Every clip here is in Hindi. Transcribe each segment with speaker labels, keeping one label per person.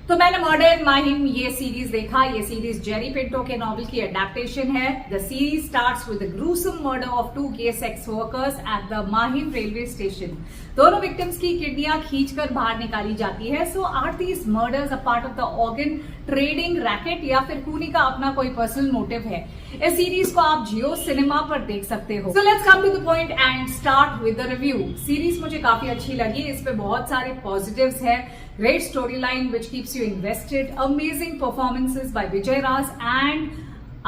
Speaker 1: तो मैंने मॉडर्न माहिम ये सीरीज देखा। ये सीरीज जेरी पिंटो के नॉवेल की अडेप्टेशन है। The series starts with the gruesome murder of 2 gay sex workers at the Mahim railway station. दोनों विक्टिम्स की किडनियां खींचकर बाहर निकाली जाती है। So are these murders a part of the organ trading racket या फिर खूनी का अपना कोई पर्सनल मोटिव है? इस सीरीज को आप जियो सिनेमा पर देख सकते हो। So let's come to the point and start with the review. Series मुझे काफी अच्छी लगी। इस पे बहुत सारे पॉजिटिव्स है। Great storyline which keeps you invested. Amazing performances by Vijay Raj and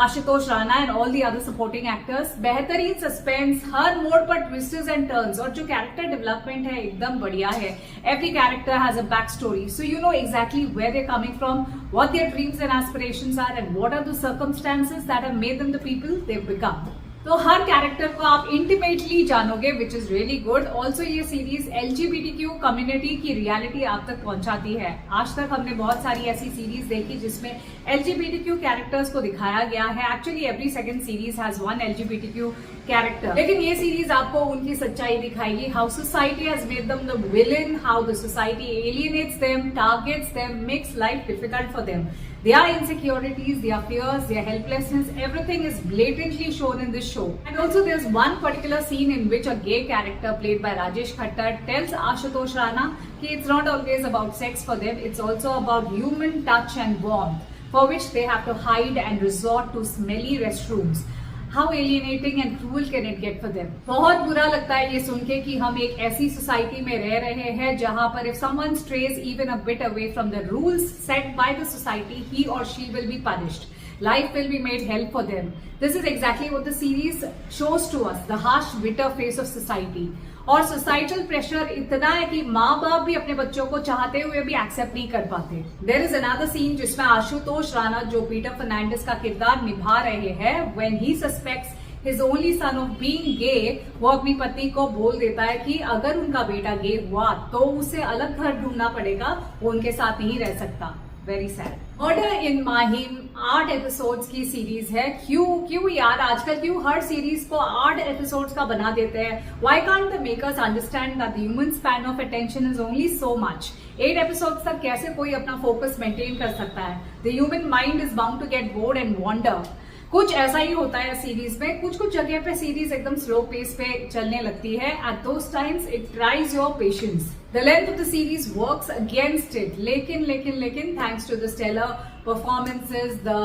Speaker 1: Ashutosh Rana and all the other supporting actors. बेहतरीन सस्पेंस, हर मोड़ पर ट्विस्ट्स एंड टर्न्स, और जो कैरेक्टर डेवलपमेंट है एकदम बढ़िया है. Every character has a back story, so you know exactly where they're coming from, what their dreams and aspirations are, and what are the circumstances that have made them the people they've become. तो हर कैरेक्टर को आप इंटीमेटली जानोगे, which is really good. Also ये सीरीज LGBTQ कम्युनिटी की रियलिटी आप तक पहुंचाती है. आज तक हमने बहुत सारी ऐसी सीरीज देखी जिसमें LGBTQ कैरेक्टर्स को दिखाया गया है. Actually every second series has one LGBTQ character, लेकिन ये सीरीज आपको उनकी सच्चाई दिखाएगी. How society has made them the villain, how the society alienates them, targets them, makes life difficult for them. Their insecurities, their fears, their helplessness, everything is blatantly shown in this show. And also there's one particular scene in which a gay character played by Rajesh Khattar tells Ashutosh Rana that it's not always about sex for them, it's also about human touch and warmth, for which they have to hide and resort to smelly restrooms. How alienating and cruel can it get for them? बहुत बुरा लगता है ये सुन के कि हम एक ऐसी सोसाइटी में रह रहे हैं जहां पर if someone strays even a bit away from the rules set by the society, he or she will be punished. Life will be made hell for them. This is exactly what the series shows to us, the harsh, bitter face of society. और सोसाइटल प्रेशर इतना है कि माँ बाप भी अपने बच्चों को चाहते हुए भी एक्सेप्ट नहीं कर पाते. देयर इज अनदर सीन जिसमें आशुतोष राणा, जो पीटर फर्नांडिस का किरदार निभा रहे हैं, when he suspects his only son of being gay, वो अपनी पत्नी को बोल देता है कि अगर उनका बेटा गे हुआ तो उसे अलग घर ढूंढना पड़ेगा, वो उनके साथ नहीं रह सकता. Very sad. मर्डर इन माहिम 8 एपिसोड्स की सीरीज है. क्यों यार, आजकल क्यों हर सीरीज को 8 एपिसोड्स का बना देते हैं? Why can't the makers understand that the human span of attention is only so much? 8 episodes तक कैसे कोई अपना फोकस मेंटेन कर सकता है? The human mind is bound to get bored and wander. कुछ ऐसा ही होता है सीरीज में. कुछ जगह पे सीरीज एकदम स्लो पेस पे चलने लगती है. At those times it tries your patience. The length of the series works against it. लेकिन thanks to the stellar performances, the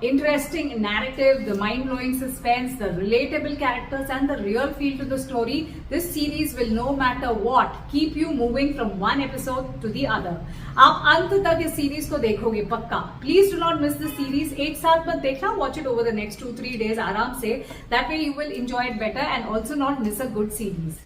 Speaker 1: interesting narrative, the mind-blowing suspense, the relatable characters, and the real feel to the story, this series will, no matter what, keep you moving from one episode to the other. आप अंत तक इस सीरीज को देखोगे पक्का. Please do not miss this series. एक साथ मत देखना. Watch it over the next 2-3 days आराम से. That way you will enjoy it better and also not miss a good series.